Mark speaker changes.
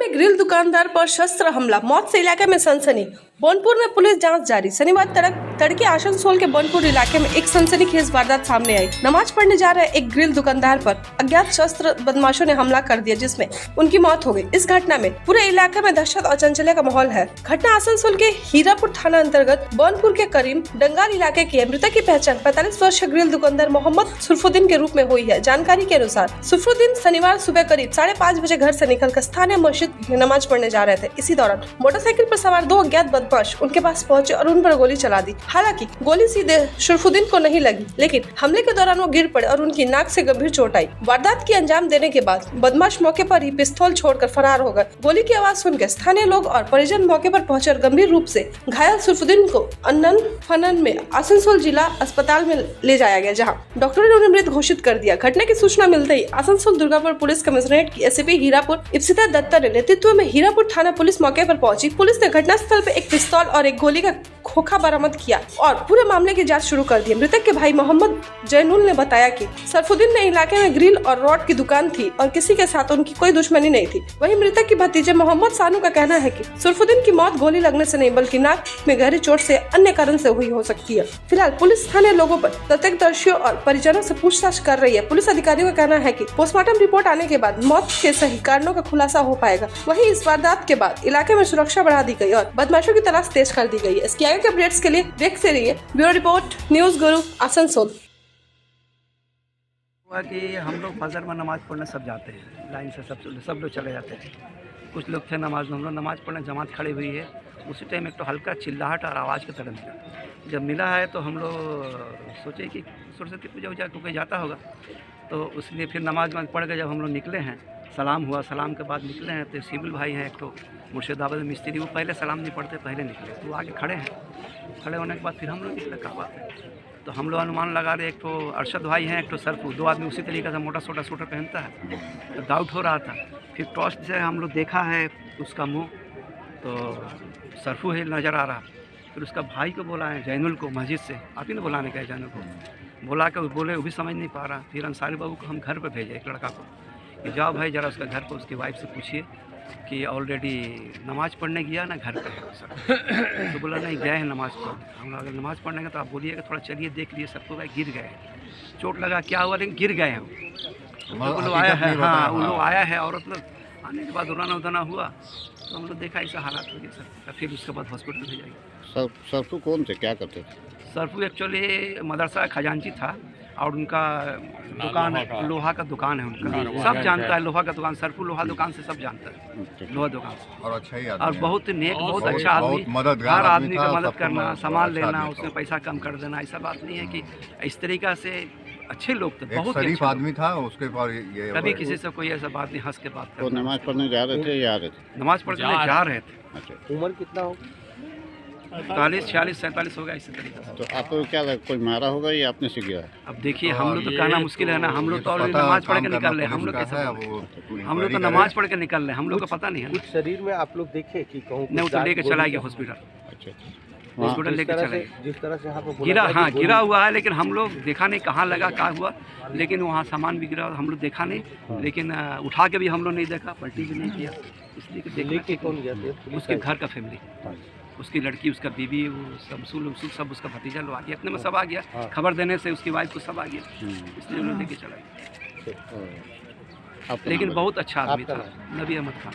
Speaker 1: में ग्रिल दुकानदार पर शस्त्र हमला, मौत से इलाके में सनसनी। बोनपुर में पुलिस जांच जारी। शनिवार तड़के आसनसोल के बोनपुर इलाके में एक सनसनीखेज वारदात सामने आई। नमाज पढ़ने जा रहे एक ग्रिल दुकानदार पर अज्ञात शस्त्र बदमाशों ने हमला कर दिया, जिसमें उनकी मौत हो गई। इस घटना में पूरे इलाके में दहशत और चांचल्य का माहौल है। घटना आसनसोल के हीरापुर थाना अंतर्गत बोनपुर के करीम डंगार इलाके की है। मृतक की पहचान 45 वर्षीय ग्रिल दुकानदार मोहम्मद सुरफुद्दीन के रूप में हुई है। जानकारी के अनुसार सुरफुद्दीन शनिवार सुबह करीब 5:30 बजे घर से निकलकर स्थानीय मस्जिद में नमाज पढ़ने जा रहे थे। इसी दौरान मोटरसाइकिल पर सवार 2 अज्ञात बदमाश उनके पास पहुंचे और उन पर गोली चला दी। हालांकि गोली सीधे सुरफुद्दीन को नहीं लगी, लेकिन हमले के दौरान वो गिर पड़े और उनकी नाक से गंभीर चोट आई। वारदात की अंजाम देने के बाद बदमाश मौके पर ही पिस्तौल छोड़कर फरार हो गए। गोली की आवाज सुनकर स्थानीय लोग और परिजन मौके पर पहुंचे और गंभीर रूप से घायल सुरफुद्दीन को अनन फनन में आसनसोल जिला अस्पताल में ले जाया गया, जहां डॉक्टरों ने उन्हें मृत घोषित कर दिया। घटना की सूचना मिलते ही आसनसोल दुर्गापुर पुलिस कमिश्नरेट की एसपी हीरापुर इप्सिता दत्ता ने नेतृत्व में हीरापुर थाना पुलिस मौके पर पहुंची। पुलिस ने घटनास्थल पर एक पिस्तौल और एक गोली का खोखा बरामद किया और पूरे मामले की जांच शुरू कर दी। मृतक के भाई मोहम्मद जैनुल ने बताया कि सरफुद्दीन ने इलाके में ग्रिल और रॉड की दुकान थी और किसी के साथ उनकी कोई दुश्मनी नहीं थी। वहीं मृतक के भतीजे मोहम्मद सानू का कहना है कि सरफुद्दीन की मौत गोली लगने से नहीं, बल्कि नाक में गहरी चोट से अन्य कारण से हुई हो सकती है। फिलहाल पुलिस स्थानीय लोगों पर प्रत्यक्षदर्शियों और परिजनों से पूछताछ कर रही है। पुलिस अधिकारियों का कहना है कि पोस्टमार्टम रिपोर्ट आने के बाद मौत के सही कारणों का खुलासा हो पाएगा। वहीं इस वारदात के बाद इलाके में सुरक्षा बढ़ा दी गई और बदमाशों की तलाश तेज कर दी गई है। इसके आगे के अपडेट्स के लिए देखते रहिए ब्यूरो रिपोर्ट न्यूज गुरु आसनसोल।
Speaker 2: कि हम लोग फजर में नमाज पढ़ने सब जाते हैं, लाइन से सब लोग चले जाते हैं। कुछ लोग थे नमाज में, हम लोग नमाज पढ़ने जमात खड़ी हुई है। उसी टाइम एक तो हल्का चिल्लाहट और आवाज़ की तरह मिला। जब मिला है तो हम लोग सोचे कि सरस्वती पूजा उजा को कोई जाता होगा, तो उसलिए फिर नमाज पढ़ के जब हम लोग निकले हैं, सलाम हुआ। सलाम के बाद निकले हैं तो सिविल भाई हैं एक तो मुर्शिदाबाद में मिस्त्री, वो पहले सलाम नहीं पढ़ते, पहले निकले तो आगे खड़े हैं। खड़े होने के बाद फिर हम लोग निकले। क्या बात है, तो हम लोग अनुमान लगा रहे, एक तो अरशद भाई हैं, एक तो सरफू, 2 आदमी उसी तरीके से मोटा छोटा सूटर पहनता है, तो डाउट हो रहा था। फिर टॉर्च से हम लोग देखा है उसका मुँह, तो सरफू है नज़र आ रहा। फिर उसका भाई को बोला है जैनुल को, मस्जिद से आप ही ने बुलाने का है जैनुल को, बुला के बोले वो भी समझ नहीं पा रहा। फिर अंसारी बाबू को हम घर पर भेजे, एक लड़का को, कि जाओ भाई जरा उसका घर पर उसकी वाइफ से पूछिए कि ऑलरेडी नमाज़ पढ़ने गया ना, घर पे है सर। तो बोला नहीं गए हैं नमाज़ पढ़ने। हम लोग अगर नमाज़ पढ़ने का तो आप बोलिएगा थोड़ा चलिए देख लिए। सबको भाई गिर गए, चोट लगा क्या हुआ, लेकिन गिर गए हैं। वो लोग आया है, हाँ वो लोग आया है। औरत लोग आने के बाद उड़ाना उदाना हुआ तो हम लोग देखा ऐसा हालात हो गया सर। फिर उसके बाद हॉस्पिटल भेजाएंगे।
Speaker 3: सरफू कौन थे, क्या करते थे?
Speaker 2: सरफू एक्चुअली मदरसा खजांची था और उनका दुकान लोहा का दुकान है उनका, सब जानता है लोहा का दुकान। सरफू लोहा दुकान से सब जानता है, लोहा दुकान से।
Speaker 3: और अच्छा ही
Speaker 2: और बहुत नेक, बहुत अच्छा आदमी, हर आदमी का मदद करना, सामान लेना, उसमें पैसा कम कर देना, ऐसा बात नहीं है कि इस तरीक़ा से अच्छे लोग थे, बहुत
Speaker 3: शरीफ आदमी था। उसके बाद ये
Speaker 2: कभी किसी से कोई ऐसा बात नहीं, हंस के बात
Speaker 3: करना। नमाज पढ़ने जा रहे थे या
Speaker 2: नमाज पढ़ने जा रहे थे।
Speaker 3: अच्छा,
Speaker 4: उम्र कितना हो?
Speaker 2: 45, 46, 47 होगा इसी तरीके से।
Speaker 3: तो आपको क्या लगा, कोई मारा होगा या आपने से गिरा?
Speaker 2: अब देखिए हम लोग तो कहना मुश्किल है ना, हम लोग तो ऑलरेडी नमाज पढ़ के निकल रहे, हम लोग कैसे, हम लोग तो नमाज पढ़ के निकल रहे, हम लोग को पता नहीं है।
Speaker 4: कुछ शरीर में आप लोग देखे कि कहूँ
Speaker 2: नहीं, वो तो लेके चला गया हॉस्पिटल।
Speaker 3: अच्छा,
Speaker 2: हॉस्पिटल लेके चला गया।
Speaker 4: जिस तरह से यहाँ पर
Speaker 2: गिरा, हाँ गिरा हुआ है, लेकिन हम लोग देखा नहीं कहाँ लगा क्या हुआ, लेकिन वहाँ सामान भी गिरा हम लोग देखा नहीं। लेकिन उठा के भी हम लोग नहीं देखा, पलटी भी नहीं किया, इसलिए
Speaker 4: लेके कौन गया था?
Speaker 2: उसके घर का फैमिली, उसकी लड़की, उसका बीवी, वो सब सब उसका भतीजा लोग आ गया, अपने में सब आ गया। खबर देने से उसकी वाइफ को सब आ गया, इसलिए उन्होंने लेके चला गया। लेकिन बहुत अच्छा आदमी था, नबी अहमद खान।